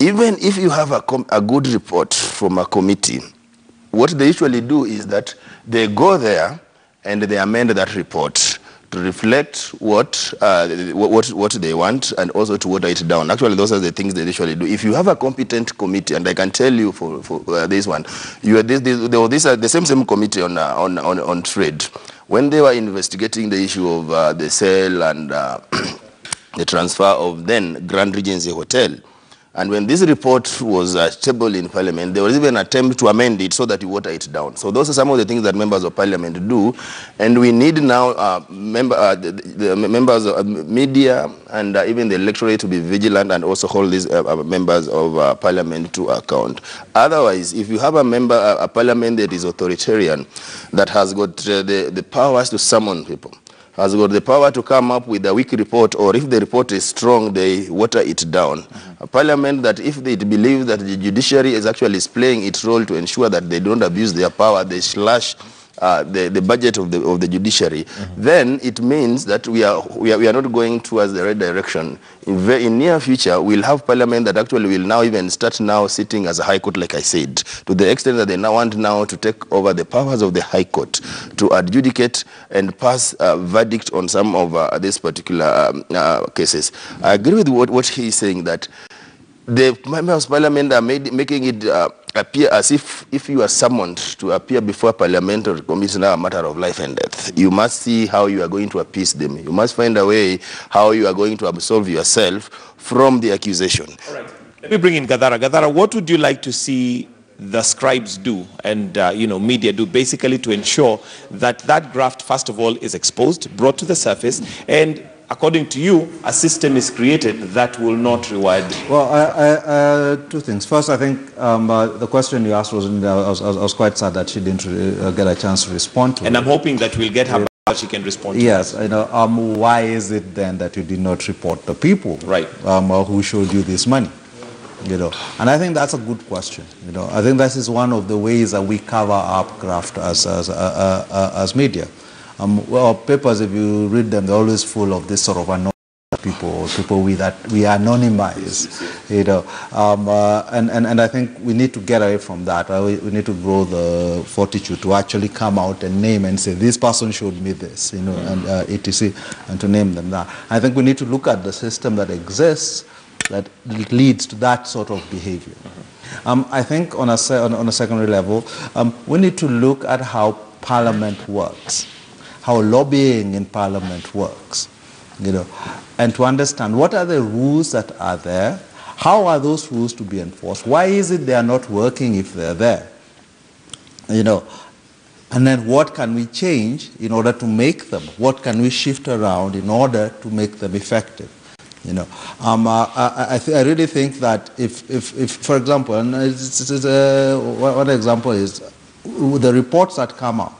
even if you have a good report from a committee, what they usually do is that they go there and they amend that report to reflect what they want and also to water it down. Actually, those are the things they usually do. If you have a competent committee, and I can tell you for this one, there was the same committee on trade. When they were investigating the issue of the sale and the transfer of then Grand Regency Hotel, and when this report was tabled in Parliament, there was even an attempt to amend it so that you water it down. So those are some of the things that members of Parliament do, and we need now the members of media and even the electorate to be vigilant and also hold these members of Parliament to account. Otherwise, if you have a Parliament that is authoritarian, that has got the powers to summon people, has got the power to come up with a weak report, or if the report is strong, they water it down. A parliament that if they believe that the judiciary is actually playing its role to ensure that they don't abuse their power, they slash the budget of the judiciary, then it means that we are not going towards the right direction. In near future, we'll have parliament that actually will now even start now sitting as a high court, like I said, to the extent that they now want now to take over the powers of the high court to adjudicate and pass a verdict on some of these particular cases. I agree with what he's saying, that the members of parliament are making it appear as if you are summoned to appear before parliamentary committee now a matter of life and death. You must see how you are going to appease them. You must find a way how you are going to absolve yourself from the accusation. All right. Let me bring in Gadara. Gadara, what would you like to see the scribes do and media do basically to ensure that that graft, first of all, is exposed, brought to the surface, and according to you, a system is created that will not reward? Well, two things. First, I think the question you asked, I was quite sad that she didn't get a chance to respond to. And I'm hoping that we'll get her back, she can respond to. Yes, why is it then that you did not report the people, right, who showed you this money? And I think that's a good question. I think this is one of the ways that we cover up graft as media. Well, papers, if you read them, they're always full of this sort of anonymous people we anonymize, and I think we need to get away from that. We need to grow the fortitude to actually come out and name and say, this person showed me this, and etc., and to name them that. I think we need to look at the system that exists that leads to that sort of behavior. I think on a secondary level, we need to look at how Parliament works, how lobbying in Parliament works, and to understand what are the rules that are there, how are those rules to be enforced, why is it they are not working if they're there, and then what can we change in order to make them, what can we shift around in order to make them effective. I really think that if for example, and one example is the reports that come out,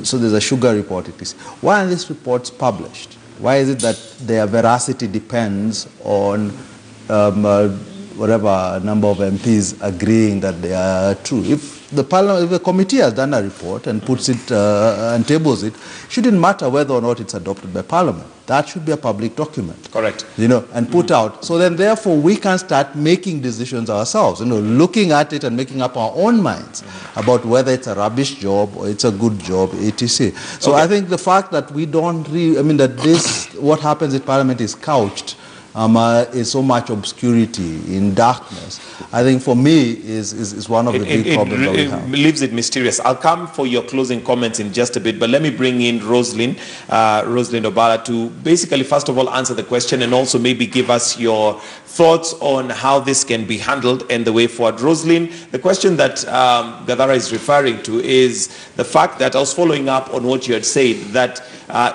so there's a sugar report, why are these reports published? Why is it that their veracity depends on whatever number of MPs agreeing that they are true? If the committee has done a report and puts it and tables it, it shouldn't matter whether or not it's adopted by Parliament. That should be a public document. Correct. And put out. So then therefore we can start making decisions ourselves, looking at it and making up our own minds about whether it's a rubbish job or it's a good job, etc. So I think the fact that we don't that what happens in Parliament is couched is so much obscurity, in darkness, I think for me is one of the big problems that we have. It leaves it mysterious. I'll come for your closing comments in just a bit, but let me bring in Rosalind Obala to basically first of all answer the question and also maybe give us your thoughts on how this can be handled and the way forward. Rosalind, the question that Gadara is referring to is the fact that I was following up on what you had said, that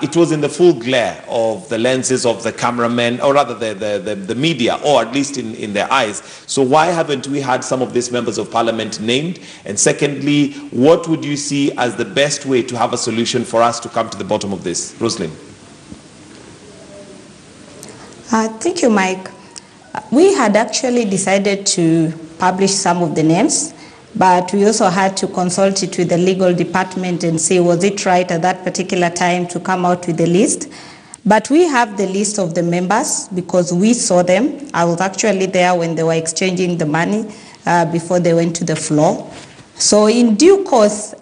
it was in the full glare of the lenses of the cameramen, or rather the media, or at least in their eyes. So why haven't we had some of these members of parliament named? And secondly, what would you see as the best way to have a solution for us to come to the bottom of this? Rosalind. Thank you, Mike. We had actually decided to publish some of the names, but we also had to consult it with the legal department and say, was it right at that particular time to come out with the list? But we have the list of the members because we saw them. I was actually there when they were exchanging the money before they went to the floor. So in due course,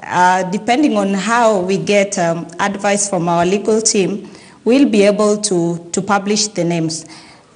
depending on how we get advice from our legal team, we'll be able to publish the names.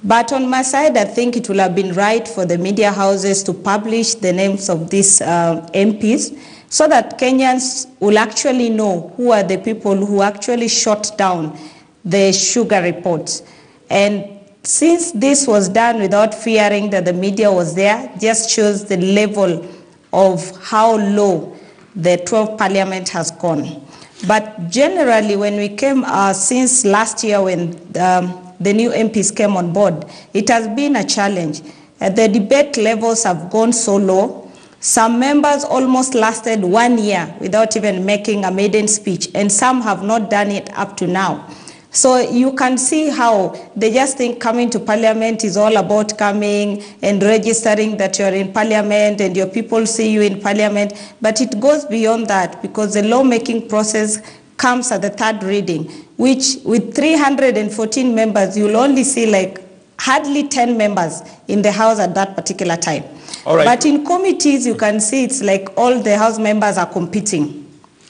But on my side, I think it will have been right for the media houses to publish the names of these MPs so that Kenyans will actually know who are the people who actually shot down the sugar reports. And since this was done without fearing that the media was there, just shows the level of how low the 12th parliament has gone. But generally, when we came, since last year when the new MPs came on board, it has been a challenge. The debate levels have gone so low. Some members almost lasted 1 year without even making a maiden speech, and some have not done it up to now. So you can see how they just think coming to parliament is all about coming and registering that you're in parliament and your people see you in parliament. But it goes beyond that because the lawmaking process comes at the third reading, which with 314 members, you'll only see like hardly 10 members in the House at that particular time. All right. But in committees, you can see it's like all the House members are competing.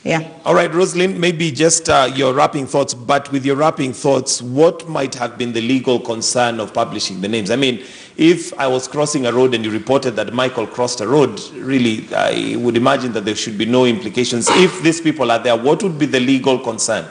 Yeah. All right, Rosalind, maybe just your wrapping thoughts, but with your wrapping thoughts, what might have been the legal concern of publishing the names? I mean, if I was crossing a road and you reported that Michael crossed a road, really, I would imagine that there should be no implications. If these people are there, what would be the legal concern?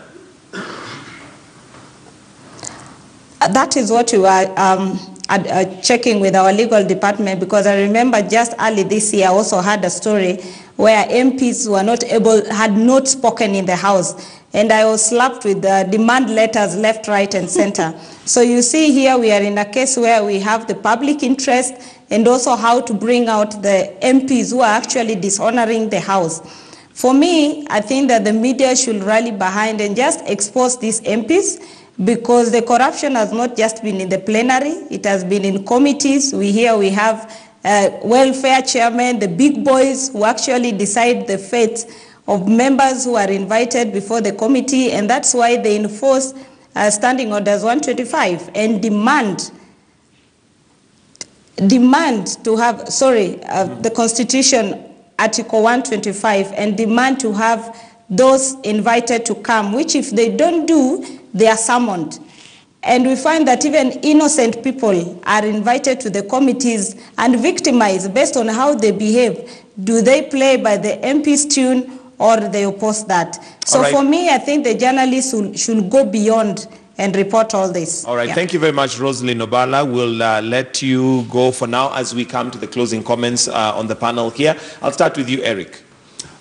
That is what we are checking with our legal department, because I remember just early this year I also had a story where MPs were not able, had not spoken in the House, and I was slapped with demand letters left, right, and center. So you see here we are in a case where we have the public interest and also how to bring out the MPs who are actually dishonoring the House. For me, I think that the media should rally behind and just expose these MPs, because the corruption has not just been in the plenary, it has been in committees. We have welfare chairmen, the big boys who actually decide the fate of members who are invited before the committee, and that's why they enforce Standing Orders 125 and demand to have, the Constitution Article 125, and demand to have those invited to come, which if they don't do, they are summoned. And we find that even innocent people are invited to the committees and victimized based on how they behave. Do they play by the MP's tune or they oppose that? So for me, I think the journalists should go beyond and report all this. All right, Thank you very much, Rosalind Obala. We'll let you go for now as we come to the closing comments on the panel here. I'll start with you, Eric.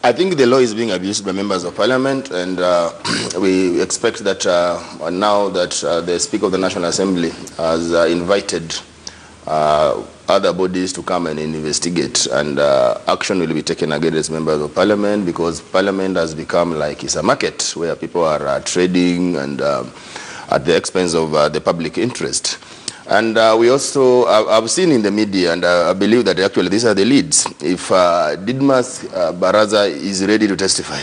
I think the law is being abused by members of parliament, and we expect that now that the Speaker of the National Assembly has invited other bodies to come and investigate, and action will be taken against members of parliament, because parliament has become like it's a market where people are trading and at the expense of the public interest. And we also, I've seen in the media, and I believe that actually these are the leads. If Didmas Baraza is ready to testify,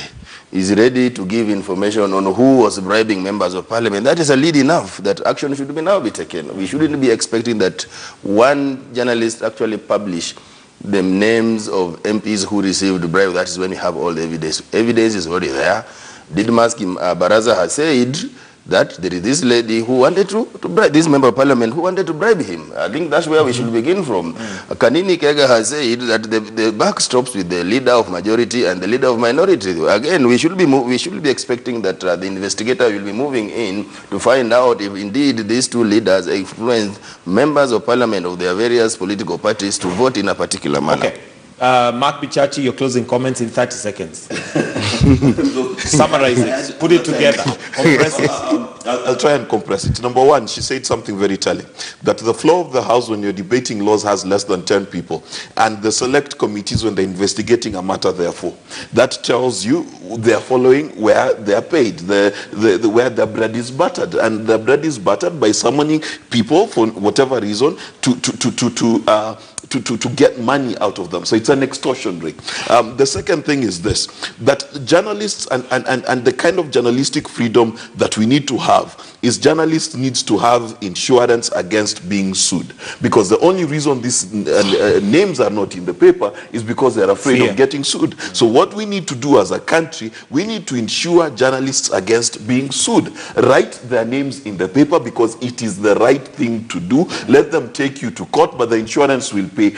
is ready to give information on who was bribing members of parliament, that is a lead enough that action should now be taken. We shouldn't be expecting that one journalist actually publish the names of MPs who received bribe. That is when we have all the evidence. Evidence is already there. Didmas Baraza has said that there is this lady who wanted to bribe, this member of parliament who wanted to bribe him. I think that's where we should begin from. Kanini Kega has said that the buck stops with the leader of majority and the leader of minority. Again, we should be expecting that the investigator will be moving in to find out if indeed these two leaders influenced members of parliament of their various political parties to vote in a particular manner. Okay. Mark Bichachi, your closing comments in 30 seconds. Summarize it, put it together, compress it. I'll try and compress it. Number one, she said something very telling, that the floor of the House when you're debating laws has less than 10 people, and the select committees when they're investigating a matter, therefore. That tells you they're following where they're paid, where their bread is buttered, and the bread is buttered by summoning people for whatever reason to get money out of them. So it's an extortion ring. The second thing is this, that journalists and the kind of journalistic freedom that we need to have is journalists needs to have insurance against being sued, because the only reason these names are not in the paper is because they're afraid of getting sued. So what we need to do as a country, we need to insure journalists against being sued. Write their names in the paper because it is the right thing to do. Let them take you to court, but the insurance will pay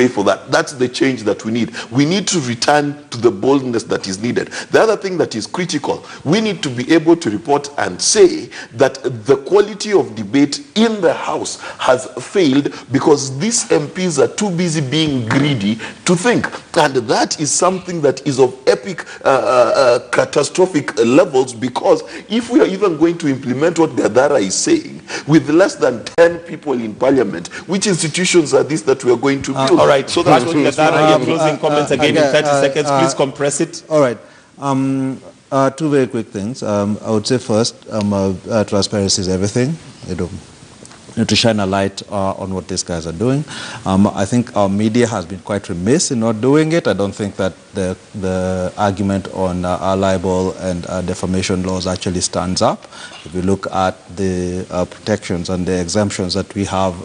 for that. That's the change that we need. We need to return to the boldness that is needed. The other thing that is critical, we need to be able to report and say that the quality of debate in the House has failed because these MPs are too busy being greedy to think. And that is something that is of epic, catastrophic levels, because if we are even going to implement what Gadara is saying, with less than 10 people in Parliament, which institutions are these that we are going to build? All right, so that's what Gadara, your closing comments again in 30 seconds. Please compress it. All right. Two very quick things. I would say first, transparency is everything. To shine a light on what these guys are doing. I think our media has been quite remiss in not doing it. I don't think that the argument on libel and defamation laws actually stands up. If you look at the protections and the exemptions that we have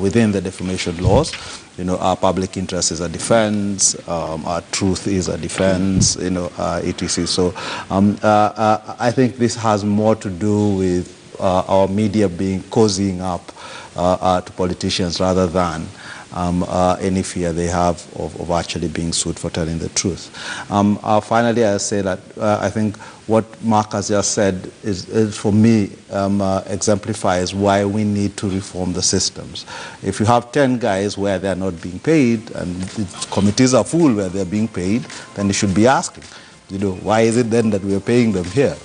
within the defamation laws, our public interest is a defense, our truth is a defense, etc. So I think this has more to do with our media cozying up to politicians rather than any fear they have of actually being sued for telling the truth. Finally, I say that I think what Mark has just said is for me, exemplifies why we need to reform the systems. If you have 10 guys where they are not being paid and the committees are full where they are being paid, then they should be asking, why is it then that we are paying them here?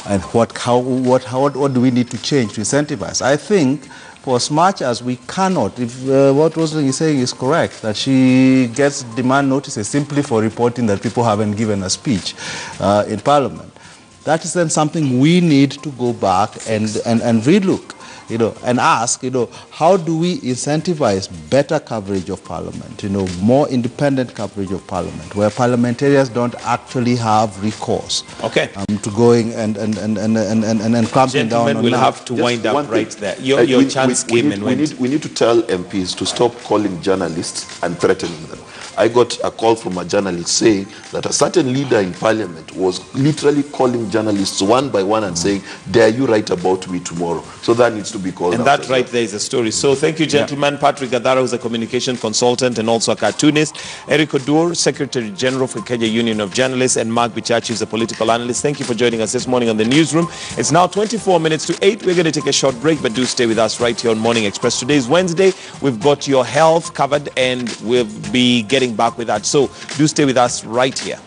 And what do we need to change to incentivize? I think for as much as we cannot, if what Rosalind is saying is correct, that she gets demand notices simply for reporting that people haven't given a speech in Parliament, that is then something we need to go back and relook. And ask, how do we incentivize better coverage of Parliament, more independent coverage of Parliament, where parliamentarians don't actually have recourse to going and clamping down on we'll have to wind up right there. Your chance came and went. We need to tell MPs to stop calling journalists and threatening them. I got a call from a journalist saying that a certain leader in Parliament was literally calling journalists one by one and saying, dare you write about me tomorrow? So that needs to be called out. And that right there is a story. So thank you, gentlemen. Patrick Gadara, who's a communication consultant and also a cartoonist. Eric Odur, Secretary General for Kenya Union of Journalists, and Mark Bichachi, who's a political analyst. Thank you for joining us this morning on the Newsroom. It's now 24 minutes to 8. We're going to take a short break, but do stay with us right here on Morning Express. Today is Wednesday. We've got your health covered, and we'll be getting back with that. So do stay with us right here.